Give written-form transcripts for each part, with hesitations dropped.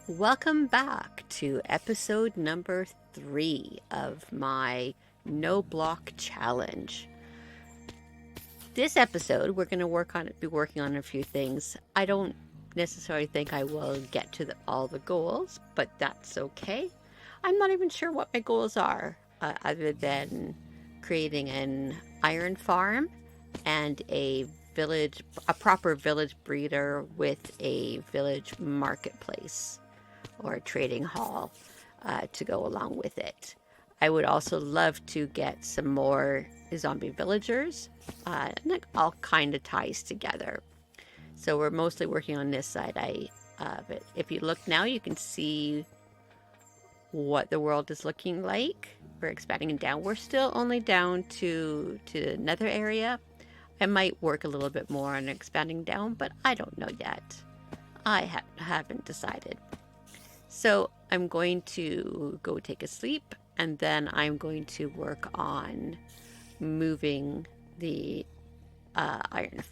Welcome back to episode number 3 of my NoBlock challenge. This episode, we're going to be working on a few things. I don't necessarily think I will get to all the goals, but that's okay. I'm not even sure what my goals are, other than creating an iron farm and a proper village breeder with a village marketplace or a trading hall to go along with it. I would also love to get some more zombie villagers, and it all kind of ties together. So we're mostly working on this side. But if you look now, you can see what the world is looking like. We're expanding down. We're still only down to another area. I might work a little bit more on expanding down, but I don't know yet. I haven't decided. So I'm going to go take a sleep, and then I'm going to work on moving the iron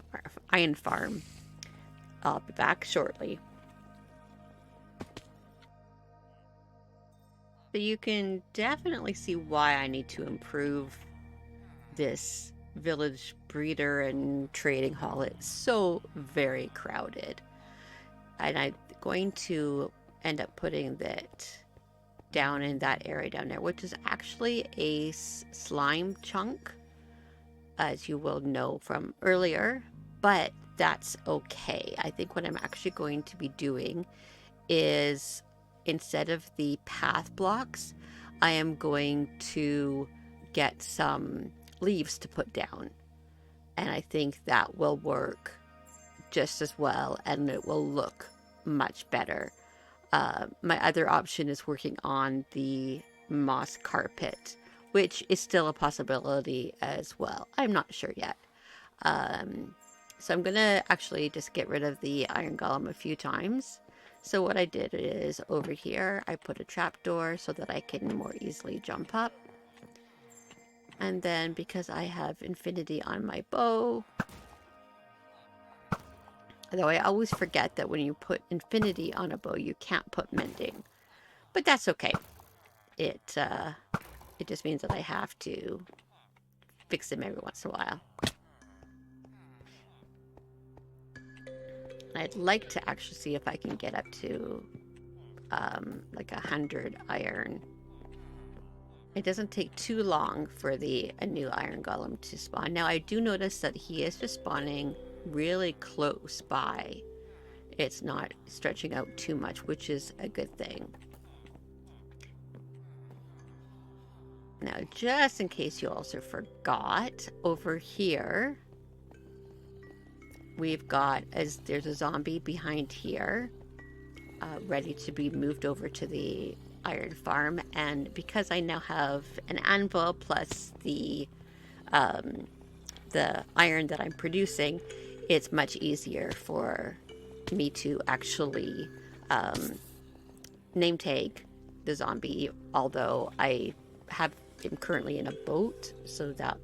farm. I'll be back shortly. So you can definitely see why I need to improve this village breeder and trading hall. It's so very crowded. And I'm going to end up putting that down in that area down there, which is actually a slime chunk, as you will know from earlier, but that's okay. I think what I'm actually going to be doing is, instead of the path blocks, I am going to get some leaves to put down, and I think that will work just as well, and it will look much better. My other option is working on the moss carpet, which is still a possibility as well. I'm not sure yet. So I'm gonna actually just get rid of the iron golem a few times. So what I did is, over here I put a trapdoor so that I can more easily jump up. And then, because I have infinity on my bow, though I always forget that when you put infinity on a bow, you can't put mending. But that's okay. It just means that I have to fix them every once in a while. I'd like to actually see if I can get up to like 100 iron. It doesn't take too long for a new iron golem to spawn. Now I do notice that he is just spawning really close by. It's not stretching out too much, which is a good thing. Now, just in case you also forgot, over here we've got, there's a zombie behind here, ready to be moved over to the iron farm. And because I now have an anvil plus the iron that I'm producing, it's much easier for me to actually name tag the zombie, although I have him currently in a boat, so that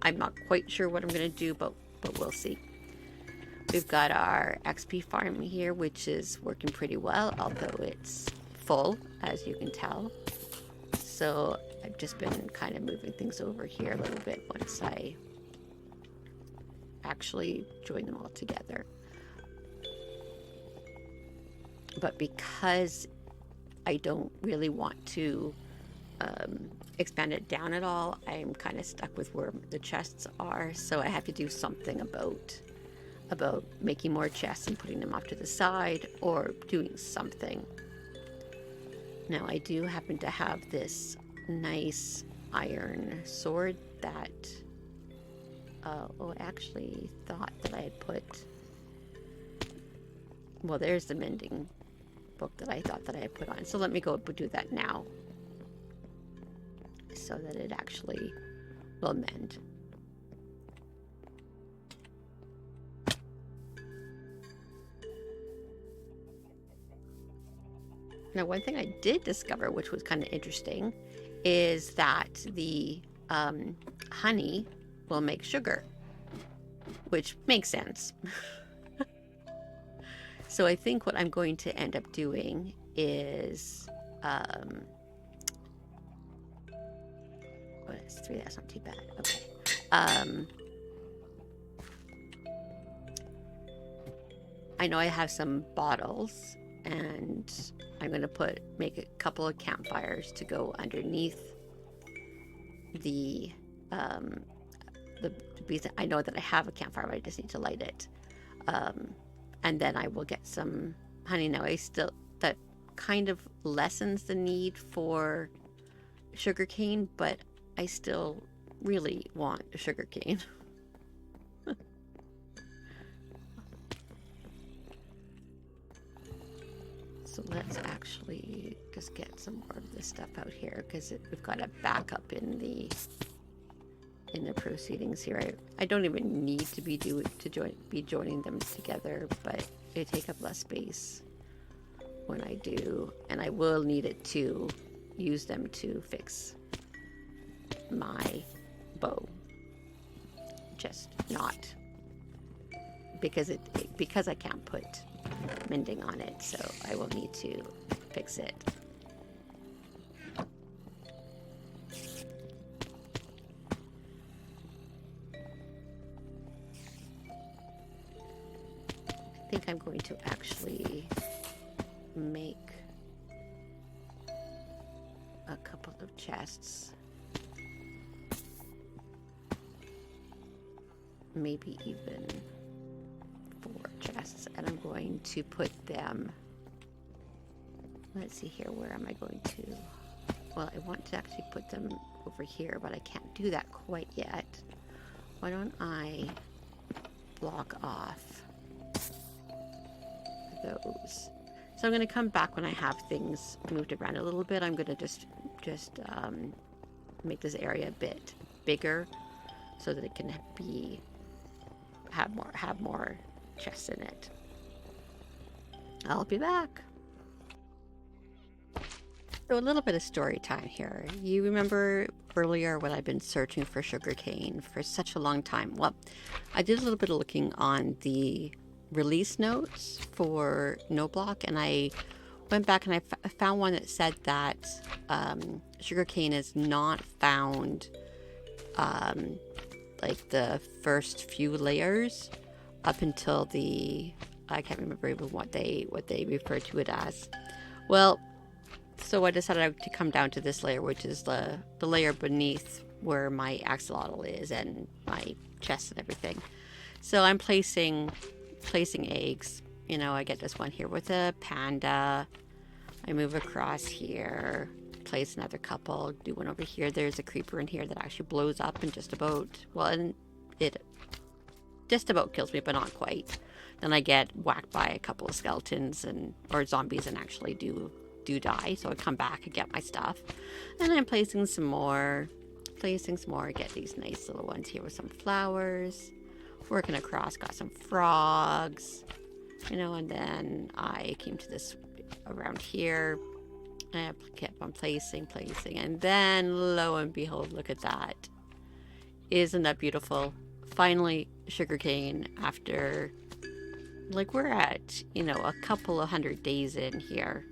I'm not quite sure what I'm going to do, but we'll see. We've got our XP farm here, which is working pretty well, although it's full, as you can tell. So I've just been kind of moving things over here a little bit once I actually join them all together. But because I don't really want to expand it down at all, I'm kind of stuck with where the chests are, so I have to do something about making more chests and putting them off to the side, or doing something. Now I do happen to have this nice iron sword that I actually thought that I had put, well, there's the mending book that I thought that I had put on, so let me go do that now so that it actually will mend. Now, one thing I did discover, which was kind of interesting, is that the honey will make sugar, which makes sense. So I think what I'm going to end up doing is, what is 3? That's not too bad. Okay. I know I have some bottles, and I'm going to make a couple of campfires to go underneath the I know that I have a campfire, but I just need to light it. And then I will get some honey. Now that kind of lessens the need for sugarcane, but I still really want a sugarcane. So let's actually just get some more of this stuff out here, because we've got a backup in the proceedings here. I don't even need to be joining them together, but they take up less space when I do, and I will need it to use them to fix my bow. Just not because I can't put mending on it, so I will need to fix it. I think I'm going to actually make a couple of chests, maybe even 4 chests, and I'm going to put them, let's see here, where am I going to, well, I want to actually put them over here, but I can't do that quite yet. Why don't I block off those? So I'm going to come back when I have things moved around a little bit. I'm going to just make this area a bit bigger so that it can have more chests in it. I'll be back. So a little bit of story time here. You remember earlier when I've been searching for sugarcane for such a long time? Well, I did a little bit of looking on the release notes for NoBlock, and I went back and I found one that said that sugarcane is not found like the first few layers up until I can't remember even what they refer to it as. Well, so I decided to come down to this layer, which is the layer beneath where my axolotl is and my chest and everything. So I'm placing eggs. You know, I get this one here with a panda. I move across here, place another couple, do one over here. There's a creeper in here that actually blows up and just about kills me, but not quite. Then I get whacked by a couple of skeletons or zombies and actually do die. So I come back and get my stuff. And I'm placing some more, get these nice little ones here with some flowers. Working across, got some frogs, you know, and then I came to this around here, and I kept on placing, and then lo and behold, look at that. Isn't that beautiful? Finally, sugarcane after, like, we're at, you know, a couple of 100 days in here.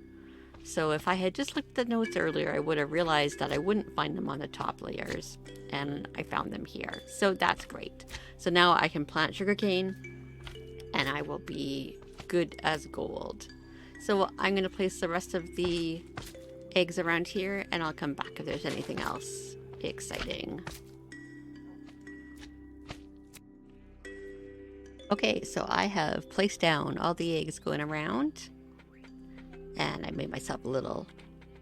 So if I had just looked at the notes earlier, I would have realized that I wouldn't find them on the top layers, and I found them here. So that's great. So now I can plant sugarcane, and I will be good as gold. So I'm going to place the rest of the eggs around here, and I'll come back if there's anything else exciting. Okay, so I have placed down all the eggs going around. And I made myself a little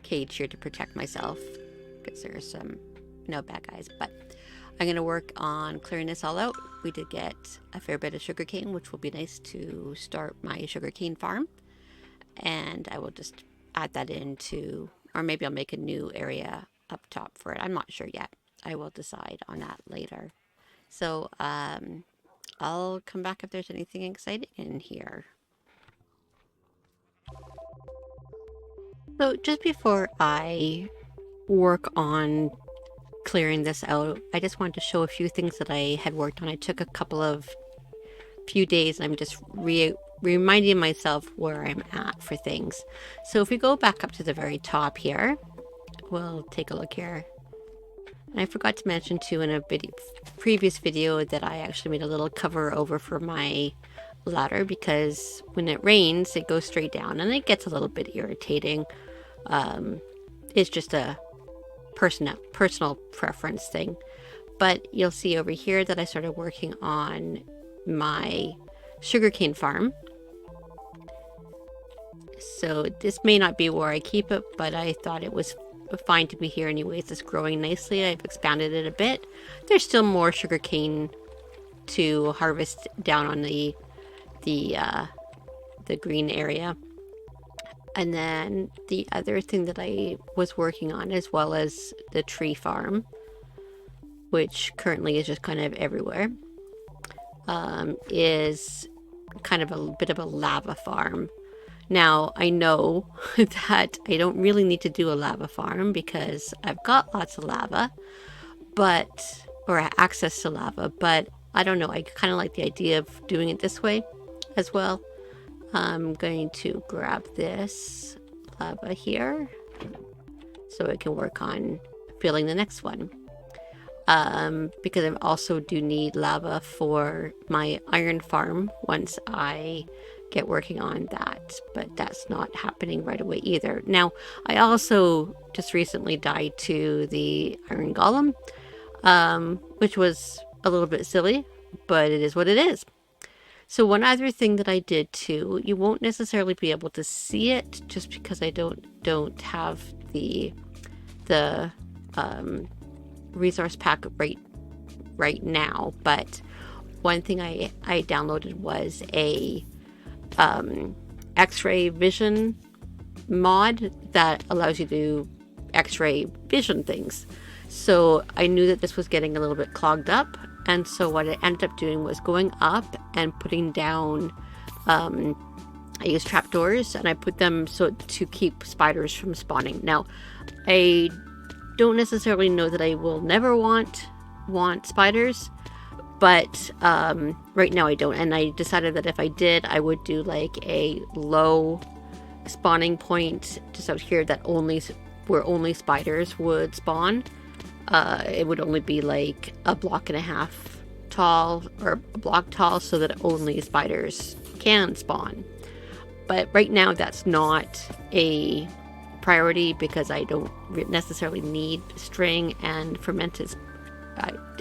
cage here to protect myself, because there's some bad guys. But I'm going to work on clearing this all out. We did get a fair bit of sugarcane, which will be nice to start my sugarcane farm. And I will just add that into, or maybe I'll make a new area up top for it. I'm not sure yet. I will decide on that later. So I'll come back if there's anything exciting in here. So just before I work on clearing this out, I just wanted to show a few things that I had worked on. I took a few days, and I'm just reminding myself where I'm at for things. So if we go back up to the very top here, we'll take a look here. And I forgot to mention too in a previous video that I actually made a little cover over for my ladder, because when it rains it goes straight down and it gets a little bit irritating. It's just a personal preference thing. But you'll see over here that I started working on my sugarcane farm. So this may not be where I keep it, but I thought it was fine to be here anyways. It's growing nicely. I've expanded it a bit. There's still more sugarcane to harvest down on the green area. And then the other thing that I was working on, as well as the tree farm, which currently is just kind of everywhere, is kind of a bit of a lava farm. Now, I know that I don't really need to do a lava farm because I've got lots of lava, or access to lava, but I don't know, I kind of like the idea of doing it this way as well. I'm going to grab this lava here so I can work on filling the next one. Because I also do need lava for my iron farm once I get working on that, but that's not happening right away either. Now, I also just recently died to the iron golem, which was a little bit silly, but it is what it is. So one other thing that I did too, you won't necessarily be able to see it just because I don't have the resource pack right now, but one thing I downloaded was a X-ray vision mod that allows you to X-ray vision things. So I knew that this was getting a little bit clogged up, and so what I ended up doing was going up and putting down, I used trapdoors and I put them so to keep spiders from spawning. Now, I don't necessarily know that I will never want spiders, but right now I don't, and I decided that if I did, I would do like a low spawning point just out here that where only spiders would spawn. It would only be like a block and a half tall or a block tall so that only spiders can spawn. But right now that's not a priority because I don't necessarily need string and fermented.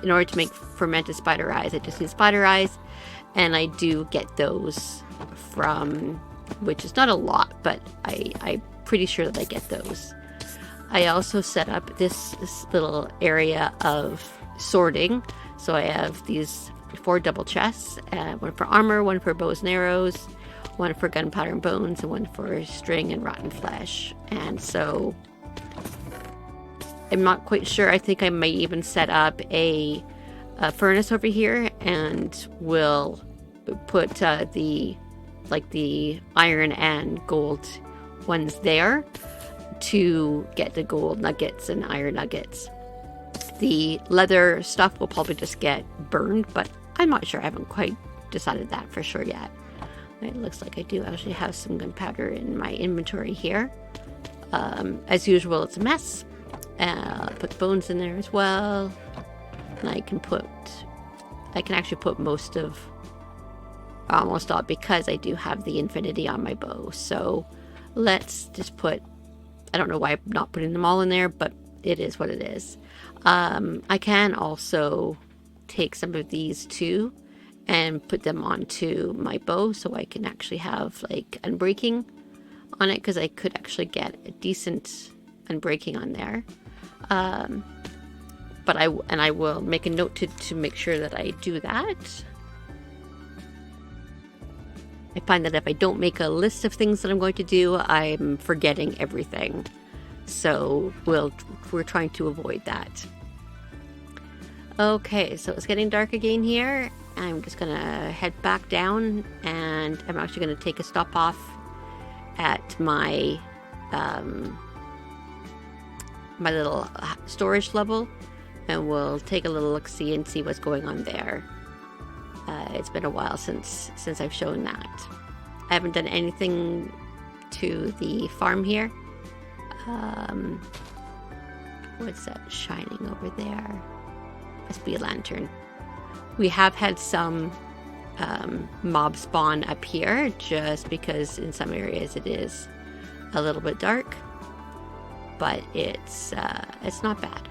In order to make fermented spider eyes, I just need spider eyes, and I do get those from, which is not a lot, but I'm pretty sure that I get those. I also set up this little area of sorting. So I have these 4 double chests, one for armor, one for bows and arrows, one for gunpowder and bones, and one for string and rotten flesh. And so I'm not quite sure. I think I might even set up a furnace over here, and we'll put the iron and gold ones there to get the gold nuggets and iron nuggets. The leather stuff will probably just get burned, but I'm not sure. I haven't quite decided that for sure yet. It looks like I do actually have some gunpowder in my inventory here. As usual, it's a mess. Put bones in there as well. And I can actually put almost all, because I do have the infinity on my bow. So let's just put, I don't know why I'm not putting them all in there, but it is what it is. I can also take some of these too and put them onto my bow so I can actually have like unbreaking on it, because I could actually get a decent unbreaking on there. But I will make a note to make sure that I do that. I find that if I don't make a list of things that I'm going to do, I'm forgetting everything. So we're trying to avoid that. Okay, so it's getting dark again here. I'm just gonna head back down, and I'm actually gonna take a stop off at my my little storage level, and we'll take a little look-see and see what's going on there. It's been a while since I've shown that. I haven't done anything to the farm here. What's that shining over there? Must be a lantern. We have had some mob spawn up here just because in some areas it is a little bit dark, but it's not bad.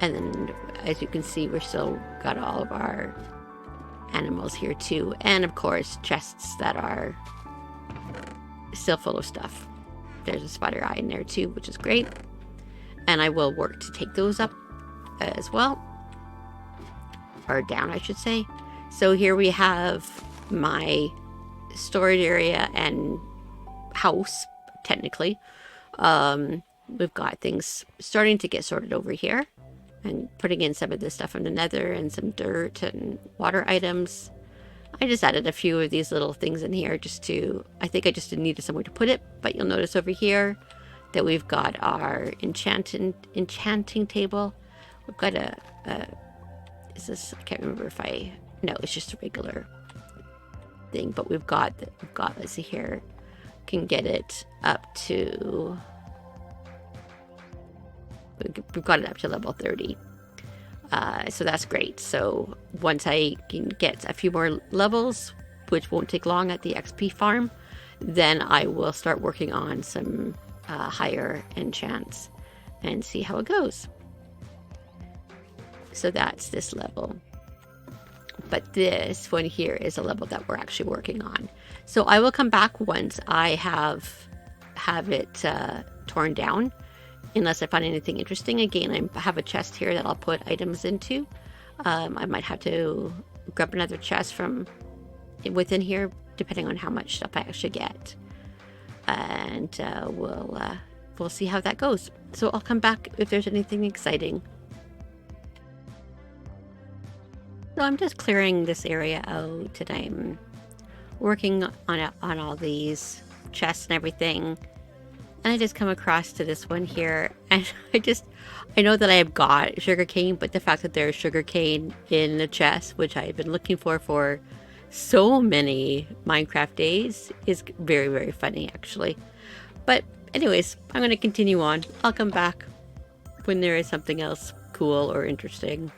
And then, as you can see, we're still got all of our animals here too, and of course chests that are still full of stuff. There's a spider eye in there too, which is great, and I will work to take those up as well, or down I should say. So here we have my storage area and house, technically. We've got things starting to get sorted over here, and putting in some of this stuff from the nether and some dirt and water items. I just added a few of these little things in here just to, I think I just needed somewhere to put it, but you'll notice over here that we've got our enchanting table. We've got is this, I can't remember if no, it's just a regular thing, but we've got, let's see here, can get it up to, we've got it up to level 30. So that's great. So once I can get a few more levels, which won't take long at the XP farm, then I will start working on some higher enchants and see how it goes. So that's this level. But this one here is a level that we're actually working on. So I will come back once I have it torn down. Unless I find anything interesting. Again, I have a chest here that I'll put items into. I might have to grab another chest from within here, depending on how much stuff I actually get. And we'll see how that goes. So I'll come back if there's anything exciting. So I'm just clearing this area out, and I'm working on all these chests and everything. And I just come across to this one here, and I know that I have got sugarcane, but the fact that there's sugarcane in the chest, which I've been looking for so many Minecraft days, is very, very funny actually. But anyways, I'm going to continue on. I'll come back when there is something else cool or interesting.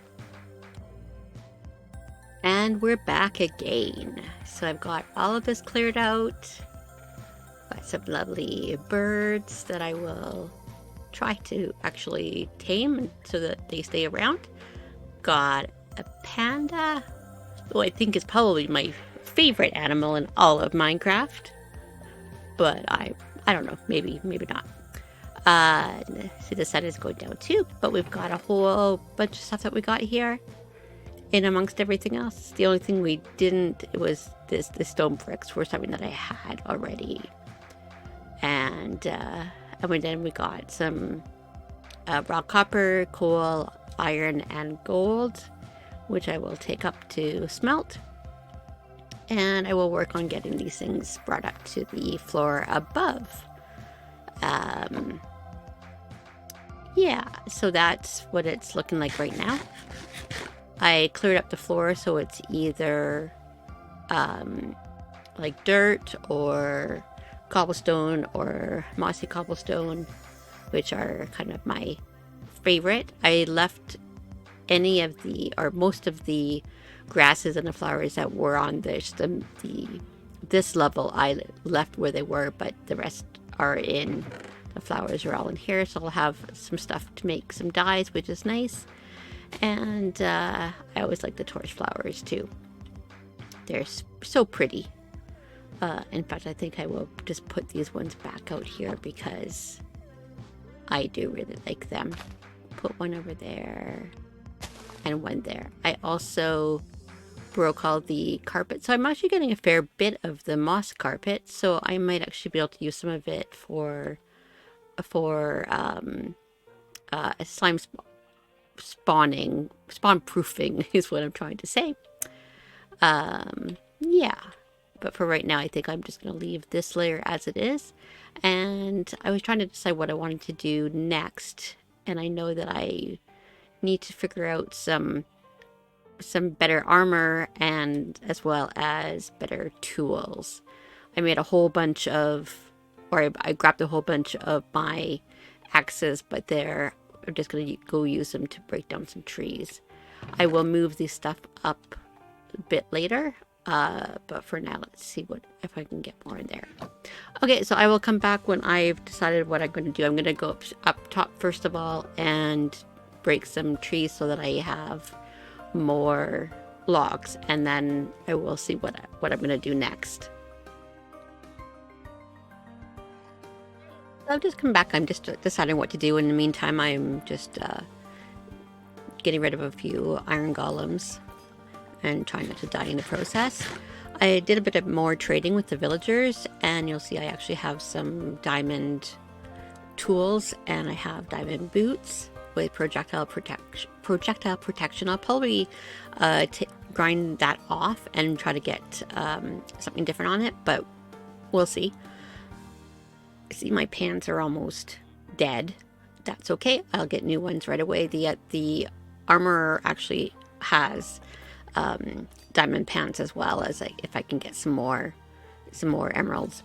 And we're back again. So I've got all of this cleared out. Got some lovely birds that I will try to actually tame so that they stay around. Got a panda, who I think is probably my favorite animal in all of Minecraft. But I don't know, maybe not. See, the sun is going down too, but we've got a whole bunch of stuff that we got here in amongst everything else. The only thing we didn't was the stone bricks were something that I had already. And then we got some raw copper, coal, iron, and gold, which I will take up to smelt. And I will work on getting these things brought up to the floor above. Yeah, so that's what it's looking like right now. I cleared up the floor so it's either like dirt or cobblestone or mossy cobblestone, which are kind of my favorite. I left any of the, or most of the grasses and the flowers that were on this level, I left where they were, but the rest are in, the flowers are all in here, so I'll have some stuff to make some dyes, which is nice. And I always like the torch flowers too. They're so pretty. In fact, I think I will just put these ones back out here because I do really like them. Put one over there and one there. I also broke all the carpet, so I'm actually getting a fair bit of the moss carpet, so I might actually be able to use some of it for slime spawn proofing is what I'm trying to say. Yeah. But for right now, I think I'm just going to leave this layer as it is. And I was trying to decide what I wanted to do next. And I know that I need to figure out some some better armor and as well as better tools. I made a whole bunch of, or I grabbed a whole bunch of my axes, but I'm just going to go use them to break down some trees. I will move this stuff up a bit later, but for now, let's see if I can get more in there. Okay, so I will come back when I've decided what I'm going to do. I'm going to go up top first of all and break some trees so that I have more logs, and then I will see what I'm going to do next. I'll just come back. I'm just deciding what to do. In the meantime, I'm just getting rid of a few iron golems and trying not to die in the process. I did a bit of more trading with the villagers, and you'll see I actually have some diamond tools, and I have diamond boots with projectile protection. I'll probably grind that off and try to get something different on it, but we'll see. See, my pants are almost dead. That's okay. I'll get new ones right away. The armor actually has diamond pants as well, as if I can get some more emeralds.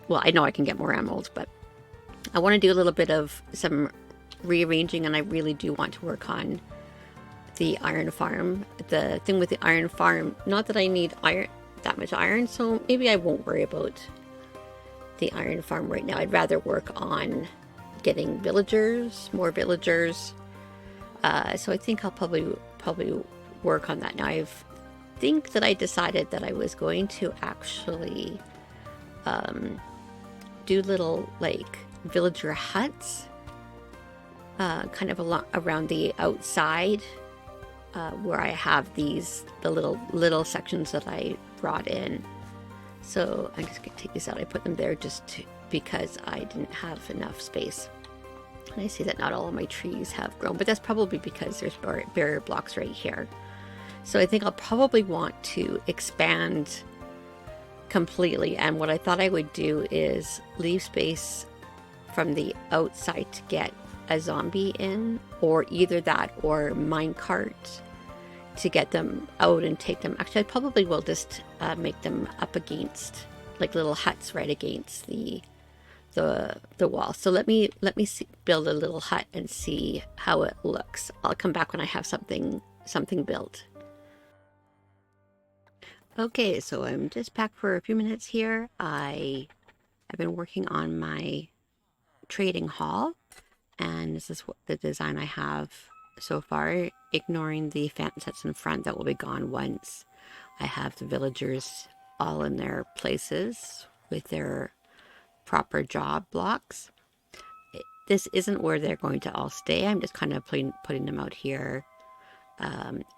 Well, I know I can get more emeralds, but I want to do a little bit of some rearranging, and I really do want to work on the iron farm. The thing with the iron farm, not that I need that much iron, so maybe I won't worry about the iron farm right now. I'd rather work on getting more villagers. So I think I'll probably work on that now. I think that I decided that I was going to actually do little like villager huts kind of around the outside where I have the little sections that I brought in. So I'm just going to take these out. I put them there because I didn't have enough space. And I see that not all of my trees have grown, but that's probably because there's barrier blocks right here. So I think I'll probably want to expand completely. And what I thought I would do is leave space from the outside to get a zombie in, or either that or minecart to get them out and take them. Actually, I probably will just make them up against, like little huts right against the wall. So let me build a little hut and see how it looks. I'll come back when I have something built. Okay, so I'm just back for a few minutes here. I've been working on my trading hall, and this is what the design I have so far, ignoring the phantom sets in front that will be gone once I have the villagers all in their places with their proper job blocks. This isn't where they're going to all stay. I'm just kind of putting them out here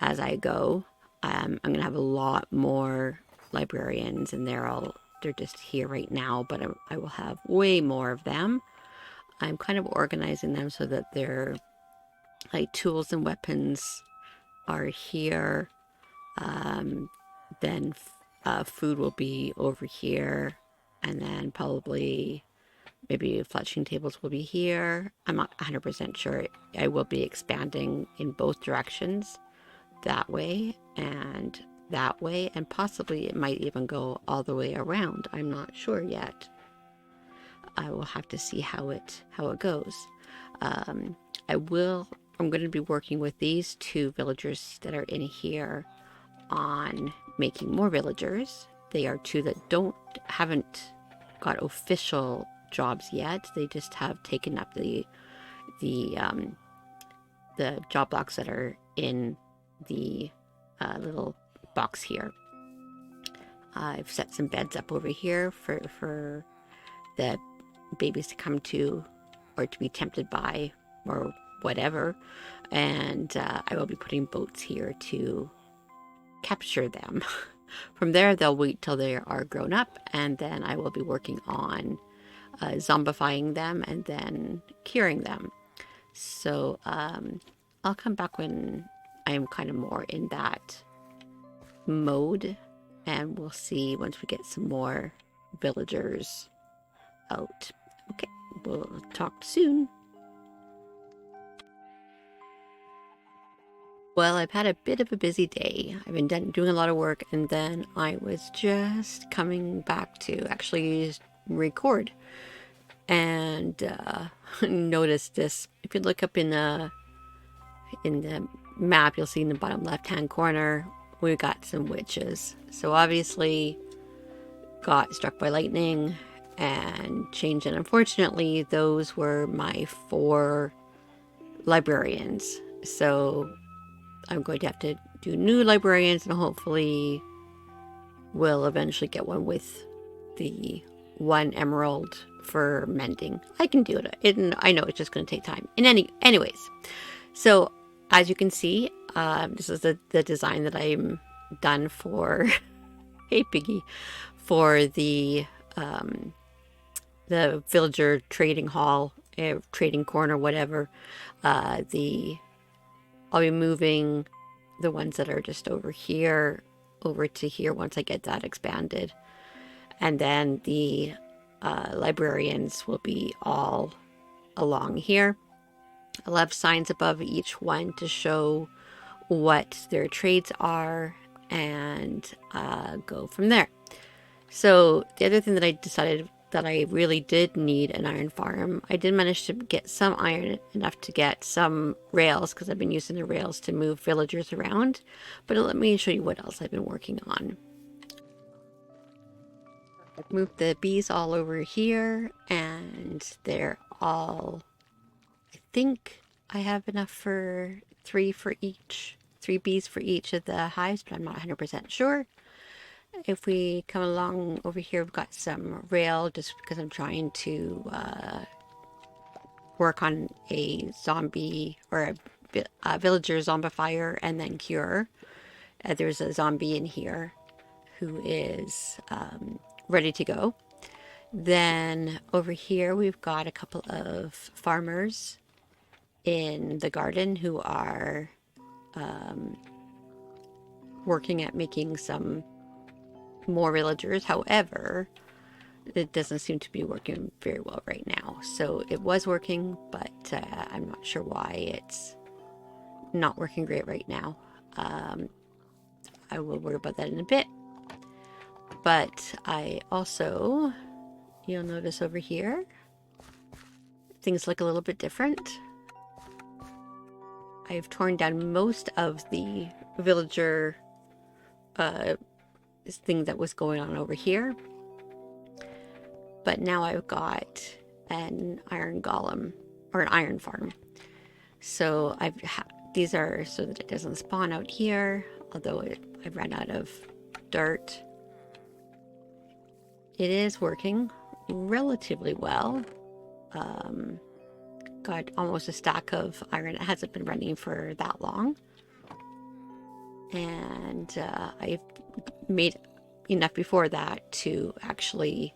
as I go. I'm going to have a lot more librarians, and they're just here right now, but I will have way more of them. I'm kind of organizing them so that their like tools and weapons are here. Then food will be over here, and then probably maybe fletching tables will be here. I'm not 100% sure. I will be expanding in both directions, that way and that way, and possibly it might even go all the way around. I'm not sure yet. I will have to see how it goes. I'm going to be working with these two villagers that are in here on making more villagers. They are two that haven't got official jobs yet. They just have taken up the job blocks that are in the little box here. I've set some beds up over here for the babies to come to, or to be tempted by, or whatever. And I will be putting boats here to capture them. From there, they'll wait till they are grown up, and then I will be working on zombifying them and then curing them. So I'll come back when I'm kind of more in that mode, and we'll see once we get some more villagers out. Okay, we'll talk soon. Well, I've had a bit of a busy day. I've been doing a lot of work, and then I was just coming back to actually record and noticed this. If you look up in the map, you'll see in the bottom left-hand corner, we got some witches. So obviously got struck by lightning and changed, and unfortunately those were my 4 librarians. So I'm going to have to do new librarians, and hopefully we'll eventually get one with the 1 emerald for mending. I can do it. I know it's just going to take time. Anyways, so as you can see, this is the design that I'm done for. Hey, Piggy, for the villager trading hall, trading corner, whatever. I'll be moving the ones that are just over here over to here once I get that expanded. And then the librarians will be all along here. I'll have signs above each one to show what their trades are and go from there. So the other thing that I decided that I really did need an iron farm. I did manage to get some iron, enough to get some rails, because I've been using the rails to move villagers around. But let me show you what else I've been working on. I've moved the bees all over here, and they're all, I think I have enough for 3 for each, 3 bees for each of the hives, but I'm not 100% sure. If we come along over here, we've got some rail, just because I'm trying to work on a zombie or a villager zombifier and then cure. There's a zombie in here who is ready to go. Then over here we've got a couple of farmers in the garden who are working at making some more villagers. However, it doesn't seem to be working very well right now. So it was working, but I'm not sure why it's not working great right now. I will worry about that in a bit. But I also, you'll notice over here, things look a little bit different. I've torn down most of the villager thing that was going on over here. But now I've got an iron golem, or an iron farm. So these are so that it doesn't spawn out here, although I ran out of dirt. It is working relatively well. Got almost a stack of iron. It hasn't been running for that long. And I've made enough before that to actually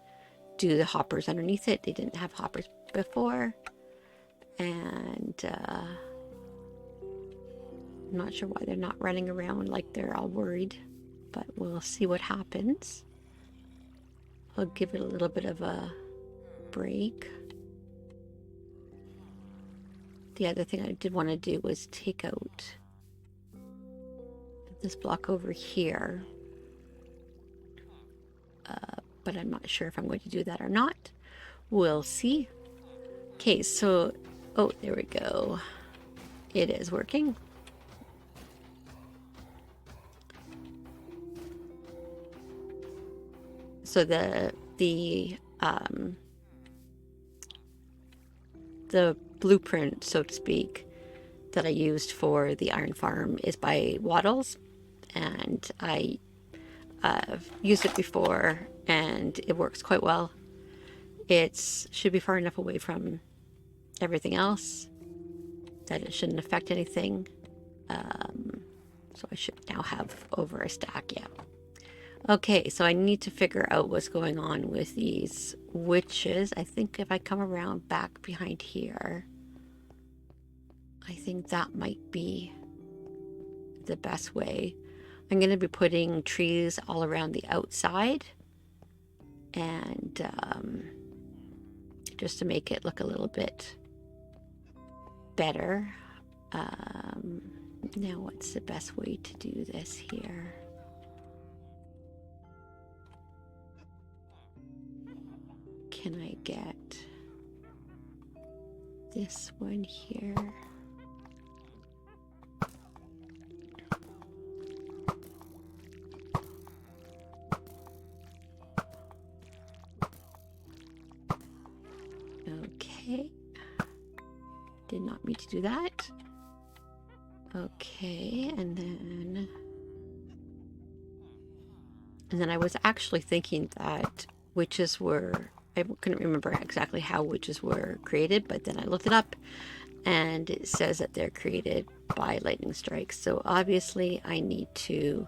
do the hoppers underneath it. They didn't have hoppers before. And I'm not sure why they're not running around like they're all worried, but we'll see what happens. I'll give it a little bit of a break. The other thing I did want to do was take out this block over here. But I'm not sure if I'm going to do that or not. We'll see. Okay, so, oh, there we go. It is working. So the blueprint, so to speak, that I used for the iron farm is by Wattles, and I used it before and it works quite well. It should be far enough away from everything else that it shouldn't affect anything. So I should now have over a stack. Yeah. Okay, so I need to figure out what's going on with these witches. I think if I come around back behind here, I think that might be the best way. I'm going to be putting trees all around the outside, and just to make it look a little bit better. Now what's the best way to do this here? Can I get this one here? Okay. Did not mean to do that. Okay, and then I was actually thinking that witches were, I couldn't remember exactly how witches were created, but then I looked it up and it says that they're created by lightning strikes. So obviously I need to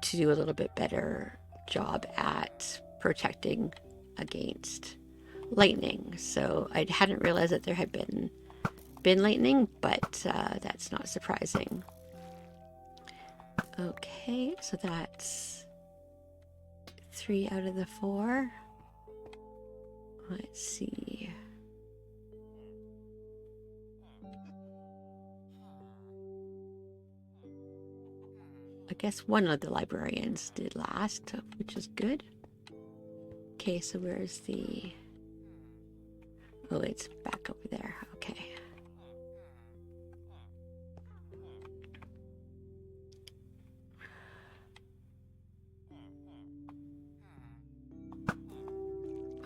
do a little bit better job at protecting against lightning. So I hadn't realized that there had been lightning, but that's not surprising. Okay, so that's 3 out of the 4. Let's see. I guess one of the librarians did last, which is good. Okay, so where's the... Oh, it's back over there. Okay.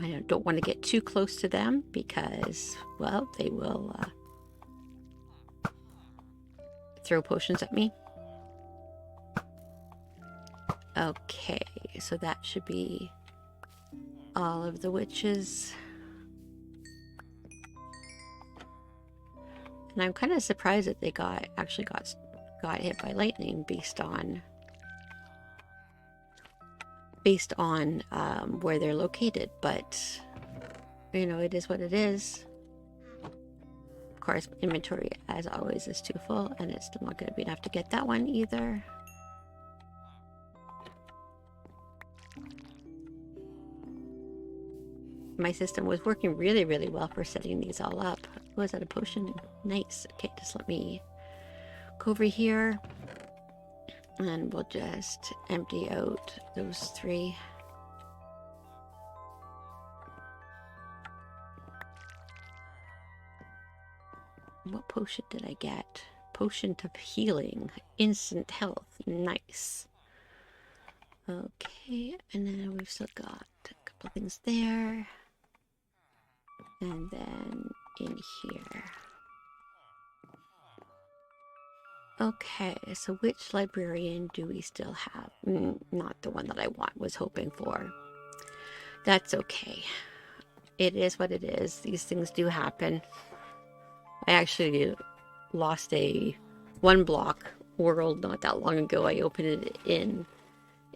I don't want to get too close to them because, well, they will throw potions at me. Okay, so that should be all of the witches. And I'm kind of surprised that they actually got hit by lightning based on where they're located, but you know, it is what it is. Of course, inventory as always is too full, and it's still not going to be enough to get that one either. My system was working really, really well for setting these all up. Was that a potion? Nice. Okay, just let me go over here and we'll just empty out those 3. What potion did I get? Potion of healing. Instant health. Nice. Okay, and then we've still got a couple things there. And then in here. Okay, so which librarian do we still have? Not the one that I was hoping for. That's okay. It is what it is. These things do happen. I actually lost a 1-block world not that long ago. I opened it in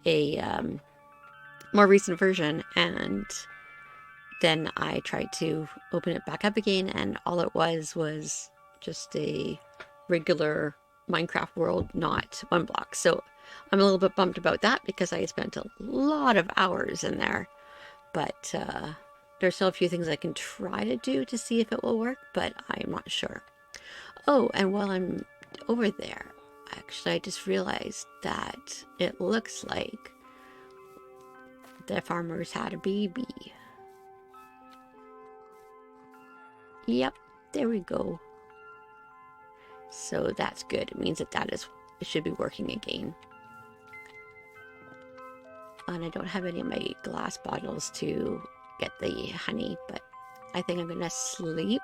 a more recent version, and then I tried to open it back up again, and all it was just a regular Minecraft world, not 1-block. So I'm a little bit bummed about that because I spent a lot of hours in there. But there's still a few things I can try to do to see if it will work, but I'm not sure. Oh, and while I'm over there, actually I just realized that it looks like the farmers had a baby. Yep, there we go. So that's good. It means that it should be working again. And I don't have any of my glass bottles to get the honey, but I think I'm gonna sleep.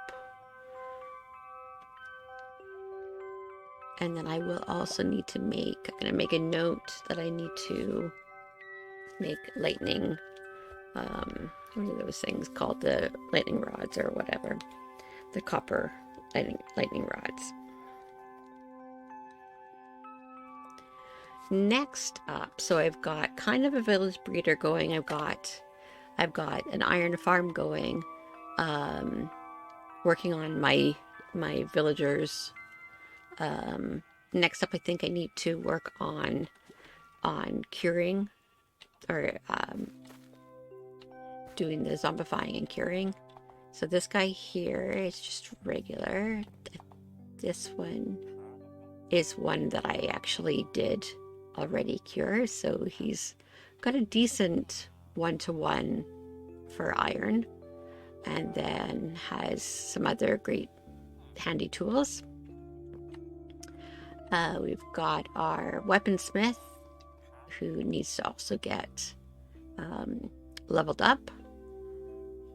And then I will also need to I'm gonna make a note that I need to make lightning, what are those things called? The lightning rods or whatever. The copper lightning rods. Next up, so I've got kind of a village breeder going. I've got an iron farm going, working on my villagers. Next up, I think I need to work on curing, or doing the zombifying and curing. So this guy here is just regular. This one is one that I actually did already cure, so he's got a decent 1-to-1 for iron, and then has some other great handy tools. We've got our weaponsmith, who needs to also get leveled up,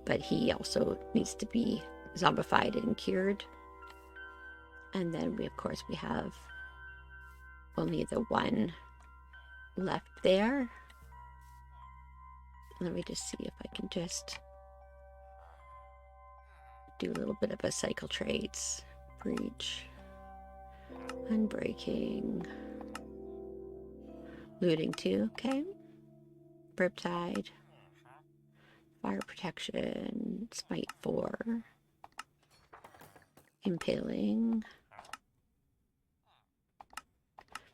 but he also needs to be zombified and cured. And then we, of course, we have only the one left there. Let me just see if I can just do a little bit of a cycle traits. Breach, unbreaking, looting 2, okay. Burp tide, fire protection, smite 4, impaling.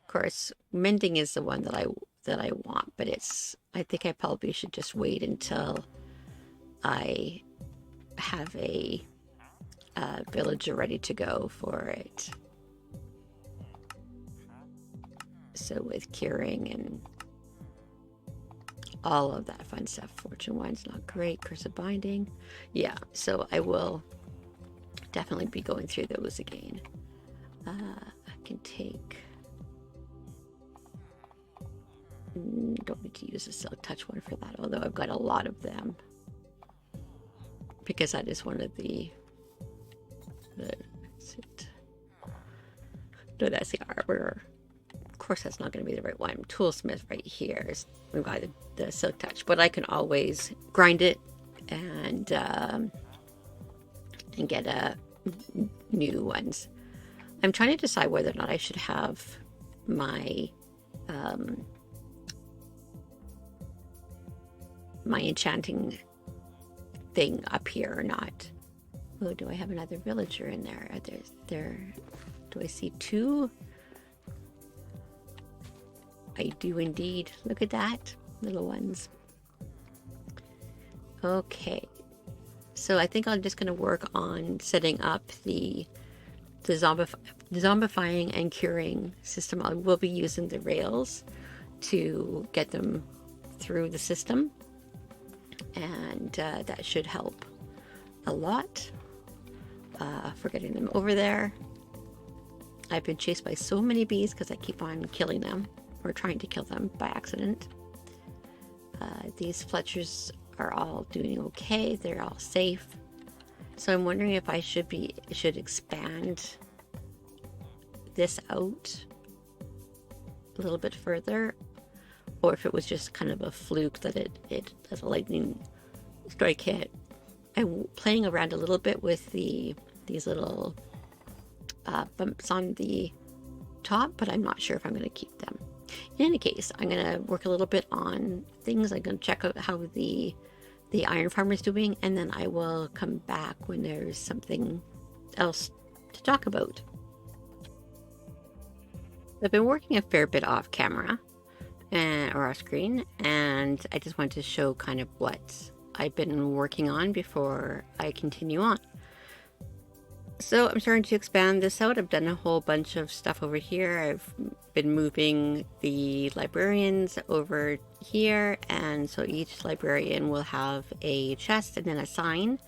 Of course, mending is the one that I want, but I think I probably should just wait until I have a villager ready to go for it. So with curing and all of that fun stuff. Fortune 1's not great. Curse of Binding. Yeah, so I will definitely be going through those again. I can take... don't need to use a silk touch one for that, although I've got a lot of them. Because that is one of the no, that's the armor. Of course, that's not going to be the right one. Toolsmith right here. We've got the silk touch, but I can always grind it and get new ones. I'm trying to decide whether or not I should have my my enchanting thing up here or not. Oh, do I have another villager in there? Do I see 2? I do indeed. Look at that, little ones. Okay, so I think I'm just going to work on setting up the zombifying and curing system. I will be using the rails to get them through the system, and that should help a lot for getting them over there. I've been chased by so many bees because I keep on killing them or trying to kill them by accident. These Fletchers are all doing okay. They're all safe. So I'm wondering if I should expand this out a little bit further, or if it was just kind of a fluke that it as a lightning strike hit. I'm playing around a little bit with these little bumps on the top, but I'm not sure if I'm going to keep them. In any case, I'm going to work a little bit on things. I'm going to check out how the iron farmer is doing, and then I will come back when there's something else to talk about. I've been working a fair bit off camera or off screen, and I just wanted to show kind of what I've been working on before I continue on. So I'm starting to expand this out. I've done a whole bunch of stuff over here. I've been moving the librarians over here, and so each librarian will have a chest and then a sign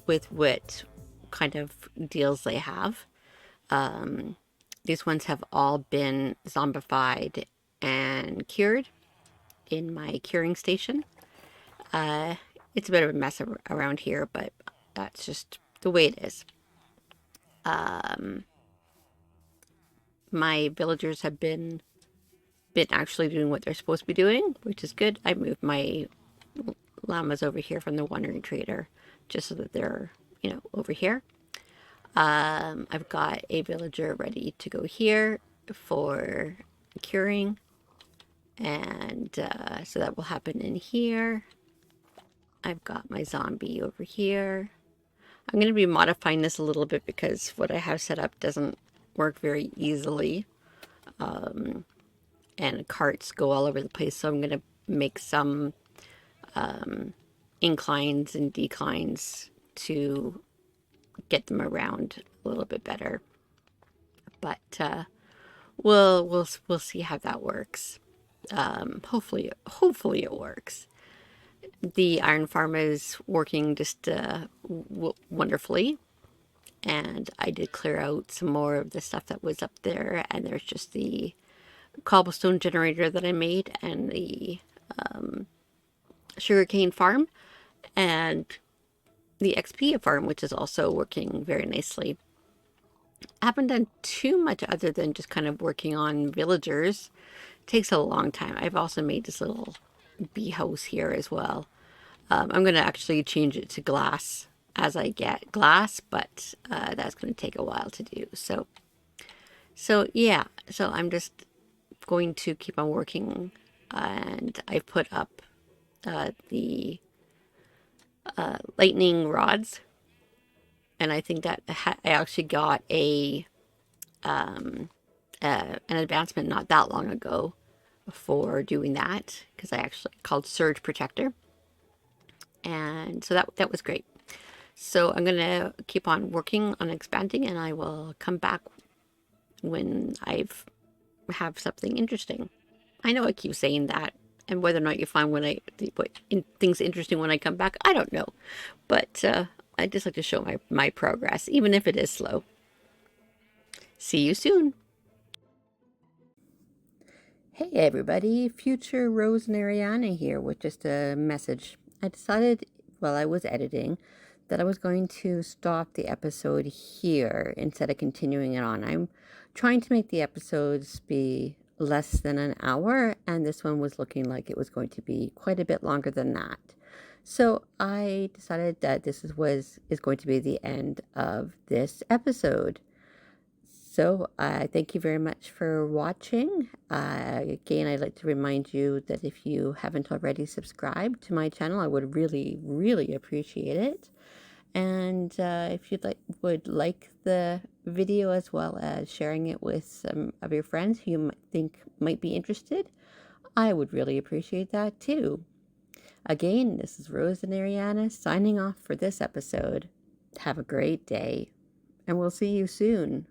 with what kind of deals they have. These ones have all been zombified and cured in my curing station. It's a bit of a mess around here, but that's just the way it is. My villagers have been actually doing what they're supposed to be doing, which is good. I moved my llamas over here from the wandering trader just so that they're, over here. I've got a villager ready to go here for curing, and so that will happen in here. I've got my zombie over here. I'm going to be modifying this a little bit because what I have set up doesn't work very easily. And carts go all over the place, so I'm going to make some inclines and declines to get them around a little bit better. But we'll see how that works. Hopefully it works. The iron farm is working just wonderfully, and I did clear out some more of the stuff that was up there, and there's just the cobblestone generator that I made and the sugarcane farm and the XP farm, which is also working very nicely. I haven't done too much other than just kind of working on villagers. It takes a long time. I've also made this little bee house here as well. I'm going to actually change it to glass as I get glass, but that's going to take a while to do. So yeah, so I'm just going to keep on working, and I've put up the lightning rods, and I think that I actually got an advancement not that long ago for doing that, because I actually called surge protector, and so that was great. So I'm gonna keep on working on expanding, and I will come back when I've have something interesting. I know I keep saying that, and whether or not you find things interesting when I come back, I don't know. But I just like to show my progress, even if it is slow. See you soon. Hey everybody, future Rose and Ariana here with just a message. I decided while I was editing that I was going to stop the episode here instead of continuing it on. I'm trying to make the episodes be less than an hour, and this one was looking like it was going to be quite a bit longer than that. So I decided that this is going to be the end of this episode. So thank you very much for watching. Again, I'd like to remind you that if you haven't already subscribed to my channel, I would really appreciate it. And if would like the video, as well as sharing it with some of your friends who you think might be interested, I would really appreciate that too. Again, this is Rose and Ariana signing off for this episode. Have a great day, and we'll see you soon.